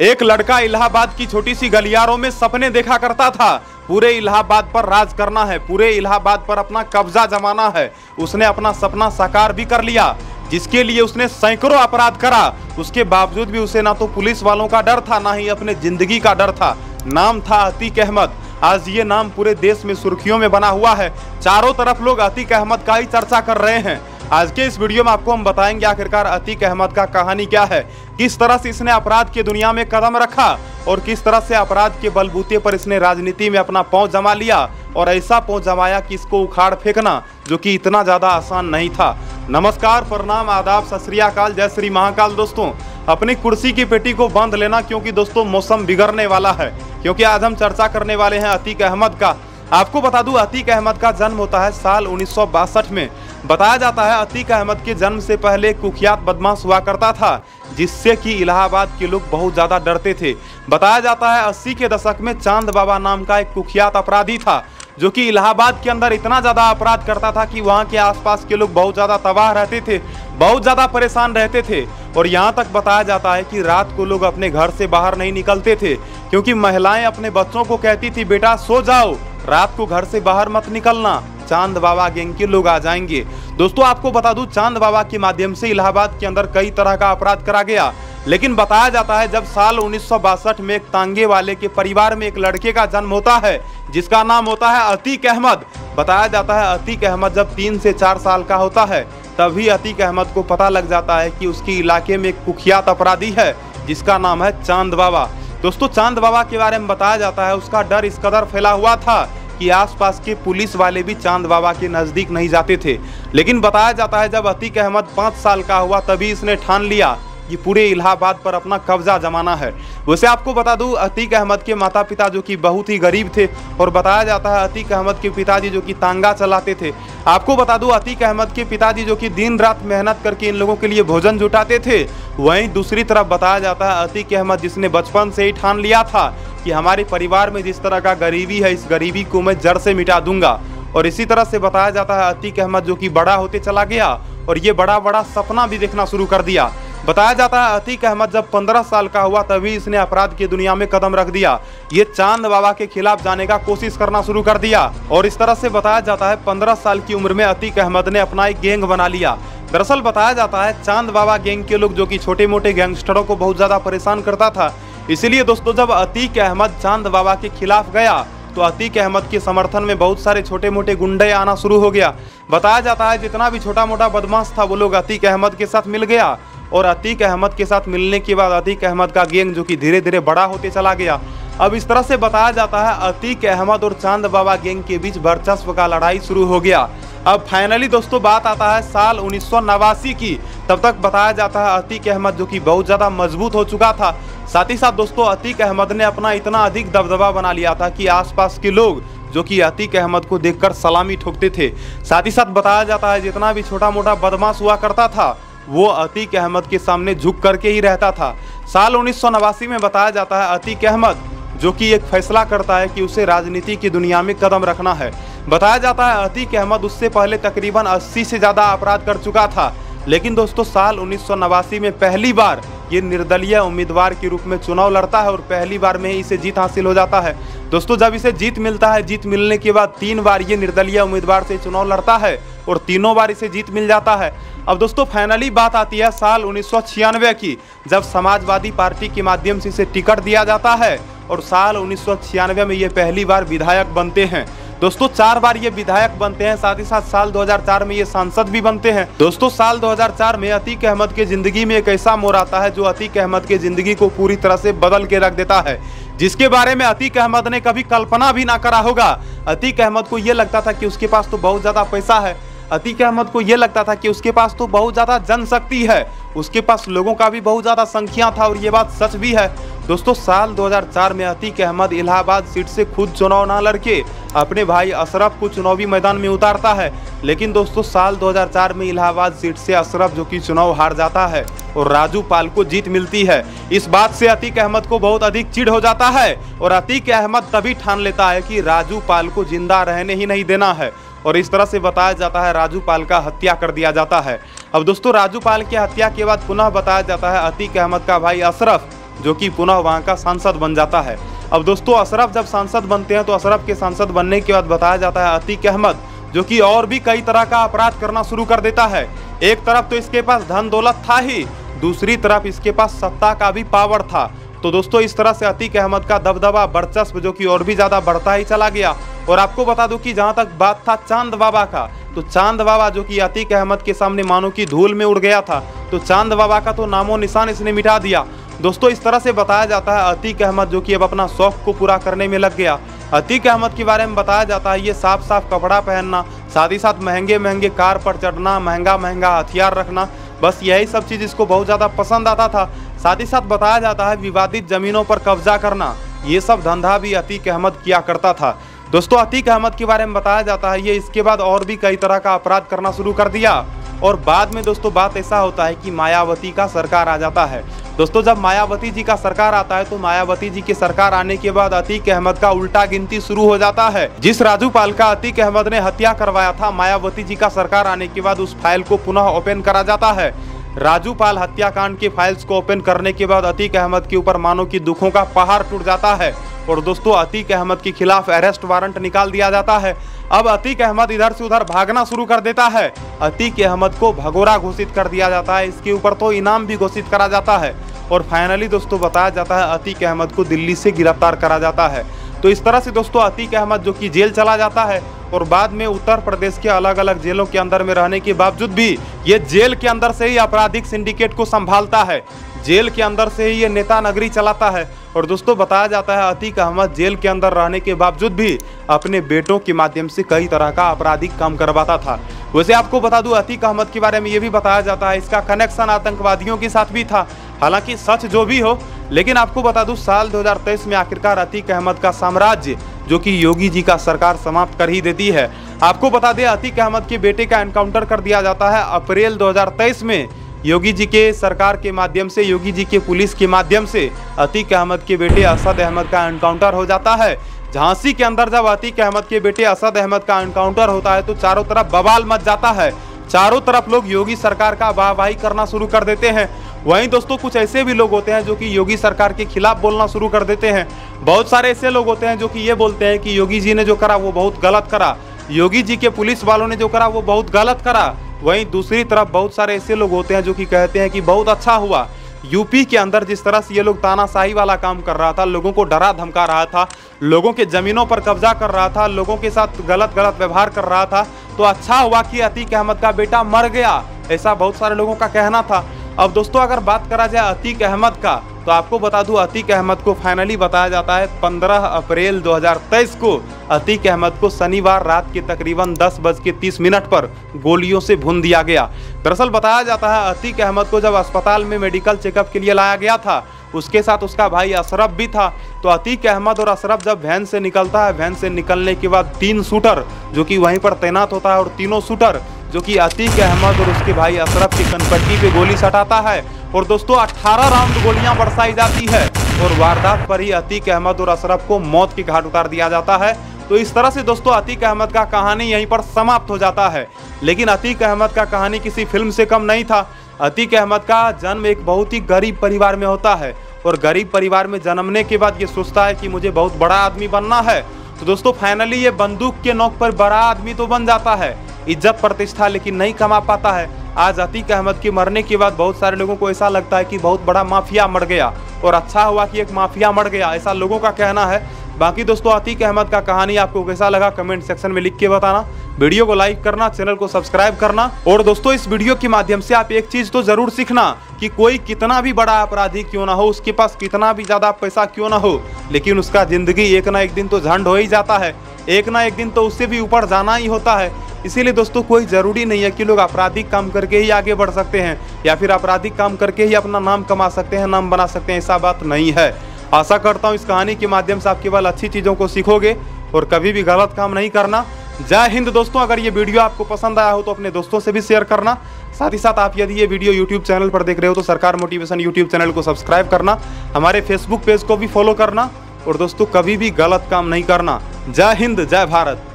एक लड़का इलाहाबाद की छोटी सी गलियारों में सपने देखा करता था। पूरे इलाहाबाद पर राज करना है, पूरे इलाहाबाद पर अपना कब्जा जमाना है। उसने अपना सपना साकार भी कर लिया, जिसके लिए उसने सैकड़ों अपराध करा। उसके बावजूद भी उसे ना तो पुलिस वालों का डर था, ना ही अपने जिंदगी का डर था। नाम था अतीक अहमद। आज ये नाम पूरे देश में सुर्खियों में बना हुआ है। चारों तरफ लोग अतीक अहमद का ही चर्चा कर रहे हैं। आज के इस वीडियो में आपको हम बताएंगे आखिरकार अतीक अहमद का कहानी क्या है, किस तरह से इसने अपराध की दुनिया में कदम रखा और किस तरह से अपराध के बलबूते पर इसने राजनीति में अपना पांव जमा लिया और ऐसा पांव जमाया कि इसको उखाड़ फेंकना जो कि इतना ज्यादा आसान नहीं था। नमस्कार, प्रणाम, आदाब, सत श्री अकाल, जय श्री महाकाल। दोस्तों, अपनी कुर्सी की पेटी को बांध लेना, क्योंकि दोस्तों मौसम बिगड़ने वाला है, क्योंकि आज हम चर्चा करने वाले हैं अतीक अहमद का। आपको बता दूं, अतीक अहमद का जन्म होता है साल 1962 में। बताया जाता है अतीक अहमद के जन्म से पहले एक कुख्यात बदमाश हुआ करता था, जिससे कि इलाहाबाद के लोग बहुत ज्यादा डरते थे। बताया जाता है 80 के दशक में चांद बाबा नाम का एक कुख्यात अपराधी था, जो कि इलाहाबाद के अंदर इतना ज्यादा अपराध करता था कि वहां के आसपास के लोग बहुत ज्यादा तबाह रहते थे, बहुत ज्यादा परेशान रहते थे। और यहाँ तक बताया जाता है कि रात को लोग अपने घर से बाहर नहीं निकलते थे, क्योंकि महिलाएं अपने बच्चों को कहती थी, बेटा सो जाओ, रात को घर से बाहर मत निकलना, चांद बाबा गैंग के लोग आ जाएंगे। दोस्तों, आपको बता दूं, चांद बाबा के माध्यम से इलाहाबाद के अंदर कई तरह का अपराध करा गया। लेकिन बताया जाता है जब साल 1962 में एक तांगे वाले के परिवार में एक लड़के का जन्म होता है, जिसका नाम होता है अतीक अहमद। बताया जाता है अतीक अहमद जब 3 से 4 साल का होता है, तभी अतीक अहमद को पता लग जाता है कि उसके इलाके में एक कुख्यात अपराधी है, जिसका नाम है चांद बाबा। दोस्तों, चांद बाबा के बारे में बताया जाता है उसका डर इस कदर फैला हुआ था कि आसपास के पुलिस वाले भी चांद बाबा के नजदीक नहीं जाते थे। लेकिन बताया जाता है जब अतीक अहमद 5 साल का हुआ, तभी इसने ठान लिया कि पूरे इलाहाबाद पर अपना कब्जा जमाना है। वैसे आपको बता दूं, अतीक अहमद के माता पिता जो कि बहुत ही गरीब थे, और बताया जाता है अतीक अहमद के पिताजी जो कि तांगा चलाते थे। आपको बता दूं, अतीक अहमद के पिताजी जो कि दिन रात मेहनत करके इन लोगों के लिए भोजन जुटाते थे। वहीं दूसरी तरफ बताया जाता है अतीक अहमद, जिसने बचपन से ही ठान लिया था कि हमारे परिवार में जिस तरह का गरीबी है, इस गरीबी को मैं जड़ से मिटा दूंगा। और इसी तरह से बताया जाता है अतीक अहमद जो कि बड़ा होते चला गया और ये बड़ा बड़ा सपना भी देखना शुरू कर दिया। बताया जाता है अतीक अहमद जब 15 साल का हुआ, तभी इसने अपराध की दुनिया में कदम रख दिया। ये चांद बाबा के खिलाफ जाने का कोशिश करना शुरू कर दिया। और इस तरह से बताया जाता है 15 साल की उम्र में अतीक अहमद ने अपना एक गैंग बना लिया। दरअसल बताया जाता है चांद बाबा गैंग के लोग जो कि छोटे मोटे गैंगस्टरों को बहुत ज्यादा परेशान करता था। इसीलिए दोस्तों, जब अतीक अहमद चांद बाबा के खिलाफ गया, तो अतीक अहमद के समर्थन में बहुत सारे छोटे मोटे गुंडे आना शुरू हो गया। बताया जाता है जितना भी छोटा मोटा बदमाश था, वो लोग अतीक अहमद के साथ मिल गया। और अतीक अहमद के साथ मिलने के बाद अतीक अहमद का गैंग जो कि धीरे धीरे बड़ा होते चला गया। अब इस तरह से बताया जाता है अतीक अहमद और चांद बाबा गैंग के बीच वर्चस्व का लड़ाई शुरू हो गया। अब फाइनली दोस्तों बात आता है साल 1989 की। तब तक बताया जाता है अतीक अहमद जो कि बहुत ज़्यादा मजबूत हो चुका था। साथ ही साथ दोस्तों, अतीक अहमद ने अपना इतना अधिक दबदबा बना लिया था कि आसपास के लोग जो कि अतीक अहमद को देखकर सलामी ठोकते थे। साथ ही साथ बताया जाता है जितना भी छोटा मोटा बदमाश हुआ करता था, वो अतीक अहमद के सामने झुक करके ही रहता था। साल 1989 में बताया जाता है अतीक अहमद जो कि एक फैसला करता है कि उसे राजनीति की दुनिया में कदम रखना है। बताया जाता है अतीक अहमद उससे पहले तकरीबन 80 से ज़्यादा अपराध कर चुका था। लेकिन दोस्तों, साल 1989 में पहली बार ये निर्दलीय उम्मीदवार के रूप में चुनाव लड़ता है और पहली बार में ही इसे जीत हासिल हो जाता है। दोस्तों, जब इसे जीत मिलता है, जीत मिलने के बाद 3 बार ये निर्दलीय उम्मीदवार से चुनाव लड़ता है और तीनों बार इसे जीत मिल जाता है। अब दोस्तों, फाइनली बात आती है साल 1996 की, जब समाजवादी पार्टी के माध्यम से इसे टिकट दिया जाता है और साल 1996 में ये पहली बार विधायक बनते हैं। दोस्तों, 4 बार ये विधायक बनते हैं। साथ ही साथ साल 2004 में ये सांसद भी बनते हैं। दोस्तों, साल 2004 में अतीक अहमद के जिंदगी में एक ऐसा मोड़ आता है जो अतीक अहमद के जिंदगी को पूरी तरह से बदल के रख देता है, जिसके बारे में अतीक अहमद ने कभी कल्पना भी ना करा होगा। अतीक अहमद को ये लगता था कि उसके पास तो बहुत ज्यादा पैसा है। अतीक अहमद को ये लगता था कि उसके पास तो बहुत ज़्यादा जनशक्ति है, उसके पास लोगों का भी बहुत ज़्यादा संख्या था, और ये बात सच भी है। दोस्तों, साल 2004 में अतीक अहमद इलाहाबाद सीट से खुद चुनाव ना लड़के अपने भाई अशरफ को चुनावी मैदान में उतारता है। लेकिन दोस्तों, साल 2004 में इलाहाबाद सीट से अशरफ जो कि चुनाव हार जाता है और राजू पाल को जीत मिलती है। इस बात से अतीक अहमद को बहुत अधिक चिढ़ हो जाता है और अतीक अहमद तभी ठान लेता है कि राजू पाल को जिंदा रहने ही नहीं देना है। और इस तरह से बताया जाता है राजू पाल का हत्या कर दिया जाता है। अब दोस्तों, राजू पाल की हत्या के बाद पुनः बताया जाता है अतीक अहमद का भाई अशरफ जो कि पुनः वहाँ का सांसद बन जाता है। अब दोस्तों अशरफ जब सांसद बनते हैं तो अशरफ के सांसद बनने के बाद बताया जाता है अतीक अहमद जो कि और भी कई तरह का अपराध करना शुरू कर देता है। एक तरफ तो इसके पास धन दौलत था ही, दूसरी तरफ इसके पास सत्ता का भी पावर था। तो दोस्तों इस तरह से अतीक अहमद का दबदबा वर्चस्व जो कि और भी ज़्यादा बढ़ता ही चला गया। और आपको बता दूं कि जहां तक बात था चांद बाबा का, तो चांद बाबा जो कि अतीक अहमद के सामने मानो की धूल में उड़ गया था, तो चांद बाबा का तो नामो निशान इसने मिटा दिया। दोस्तों इस तरह से बताया जाता है अतीक अहमद जो कि अब अपना शौक को पूरा करने में लग गया। अतीक अहमद के बारे में बताया जाता है ये साफ साफ कपड़ा पहनना, साथ ही साथ महंगे महंगे कार पर चढ़ना, महंगा महंगा हथियार रखना, बस यही सब चीज़ इसको बहुत ज़्यादा पसंद आता था। साथ ही साथ बताया जाता है विवादित ज़मीनों पर कब्जा करना, ये सब धंधा भी अतीक अहमद किया करता था। दोस्तों अतीक अहमद के बारे में बताया जाता है ये इसके बाद और भी कई तरह का अपराध करना शुरू कर दिया। और बाद में दोस्तों बात ऐसा होता है कि मायावती का सरकार आ जाता है। दोस्तों जब मायावती जी का सरकार आता है तो मायावती जी की सरकार आने के बाद अतीक अहमद का उल्टा गिनती शुरू हो जाता है। जिस राजूपाल का अतीक अहमद ने हत्या करवाया था, मायावती जी का सरकार आने के बाद उस फाइल को पुनः ओपन करा जाता है। राजूपाल हत्याकांड के फाइल्स को ओपन करने के बाद अतीक अहमद के ऊपर मानो कि दुखों का पहाड़ टूट जाता है और दोस्तों अतीक अहमद के खिलाफ अरेस्ट वारंट निकाल दिया जाता है। अब अतीक अहमद इधर से उधर भागना शुरू कर देता है। अतीक अहमद को भगोड़ा घोषित कर दिया जाता है, इसके ऊपर तो इनाम भी घोषित करा जाता है और फाइनली दोस्तों बताया जाता है अतीक अहमद को दिल्ली से गिरफ्तार करा जाता है। तो इस तरह से दोस्तों अतीक अहमद जो कि जेल चला जाता है और बाद में उत्तर प्रदेश के अलग अलग जेलों के अंदर में रहने के बावजूद भी ये जेल के अंदर से ही आपराधिक सिंडिकेट को संभालता है, जेल के अंदर से ही ये नेता नगरी चलाता है। और दोस्तों बताया जाता है अतीक अहमद जेल के अंदर रहने के बावजूद भी अपने बेटों के माध्यम से कई तरह का आपराधिक काम करवाता था। वैसे आपको बता दूं अतीक अहमद के बारे में ये भी बताया जाता है इसका कनेक्शन आतंकवादियों के साथ भी था। हालांकि सच जो भी हो, लेकिन आपको बता दूं साल 2023 में आखिरकार अतीक अहमद का साम्राज्य जो कि योगी जी का सरकार समाप्त कर ही देती है। आपको बता दें अतीक अहमद के बेटे का एनकाउंटर कर दिया जाता है अप्रैल 2023 में। योगी जी के सरकार के माध्यम से, योगी जी के पुलिस के माध्यम से अतीक अहमद के बेटे असद अहमद का एनकाउंटर हो जाता है। झांसी के अंदर जब अतीक अहमद के बेटे असद अहमद का एनकाउंटर होता है तो चारों तरफ बवाल मच जाता है, चारों तरफ लोग योगी सरकार का वाहवाही करना शुरू कर देते हैं। वहीं दोस्तों कुछ ऐसे भी लोग होते हैं जो कि योगी सरकार के खिलाफ बोलना शुरू कर देते हैं। बहुत सारे ऐसे लोग होते हैं जो कि ये बोलते हैं कि योगी जी ने जो करा वो बहुत गलत करा, योगी जी के पुलिस वालों ने जो करा वो बहुत गलत करा। वहीं दूसरी तरफ बहुत सारे ऐसे लोग होते हैं जो कि कहते हैं कि बहुत अच्छा हुआ, यूपी के अंदर जिस तरह से ये लोग तानाशाही वाला काम कर रहा था, लोगों को डरा धमका रहा था, लोगों के जमीनों पर कब्जा कर रहा था, लोगों के साथ गलत गलत व्यवहार कर रहा था, तो अच्छा हुआ कि अतीक अहमद का बेटा मर गया, ऐसा बहुत सारे लोगों का कहना था। अब दोस्तों अगर बात करा जाए अतीक अहमद का, तो आपको बता दूं अतीक अहमद को फाइनली बताया जाता है 15 अप्रैल 2023 को अतीक अहमद को शनिवार रात के तकरीबन 10:30 पर गोलियों से भून दिया गया। दरअसल बताया जाता है अतीक अहमद को जब अस्पताल में मेडिकल चेकअप के लिए लाया गया था, उसके साथ उसका भाई अशरफ भी था। तो अतीक अहमद और अशरफ जब वैन से निकलता है, वैन से निकलने के बाद 3 शूटर जो कि वहीं पर तैनात होता है और तीनों शूटर जो कि अतीक अहमद और उसके भाई अशरफ की कनपट्टी पे गोली सटाता है और दोस्तों 18 राउंड गोलियां बरसाई जाती है और वारदात पर ही अतीक अहमद और अशरफ को मौत के घाट उतार दिया जाता है। तो इस तरह से दोस्तों अतीक अहमद का कहानी यहीं पर समाप्त हो जाता है। लेकिन अतीक अहमद का कहानी किसी फिल्म से कम नहीं था। अतीक अहमद का जन्म एक बहुत ही गरीब परिवार में होता है और गरीब परिवार में जन्मने के बाद ये सोचता है कि मुझे बहुत बड़ा आदमी बनना है। तो दोस्तों फाइनली ये बंदूक के नोक पर बड़ा आदमी तो बन जाता है, इज्जत प्रतिष्ठा लेकिन नहीं कमा पाता है। आज अतीक अहमद के मरने के बाद बहुत सारे लोगों को ऐसा लगता है कि बहुत बड़ा माफिया मर गया और अच्छा हुआ कि एक माफिया मर गया, ऐसा लोगों का कहना है। बाकी दोस्तों अतीक अहमद का कहानी आपको कैसा लगा कमेंट सेक्शन में लिख के बताना। वीडियो को लाइक करना, चैनल को सब्सक्राइब करना और दोस्तों इस वीडियो के माध्यम से आप एक चीज तो जरूर सीखना कि कोई कितना भी बड़ा अपराधी क्यों ना हो, उसके पास कितना भी ज्यादा पैसा क्यों ना हो, लेकिन उसका जिंदगी एक ना एक दिन तो झंड हो ही जाता है, एक ना एक दिन तो उससे भी ऊपर जाना ही होता है। इसीलिए दोस्तों कोई ज़रूरी नहीं है कि लोग आपराधिक काम करके ही आगे बढ़ सकते हैं या फिर आपराधिक काम करके ही अपना नाम कमा सकते हैं, नाम बना सकते हैं, ऐसा बात नहीं है। आशा करता हूँ इस कहानी के माध्यम से आप केवल अच्छी चीज़ों को सीखोगे और कभी भी गलत काम नहीं करना। जय हिंद दोस्तों। अगर ये वीडियो आपको पसंद आया हो तो अपने दोस्तों से भी शेयर करना। साथ ही साथ आप यदि ये वीडियो यूट्यूब चैनल पर देख रहे हो तो सरकार मोटिवेशन यूट्यूब चैनल को सब्सक्राइब करना, हमारे फेसबुक पेज को भी फॉलो करना और दोस्तों कभी भी गलत काम नहीं करना। जय हिंद, जय भारत।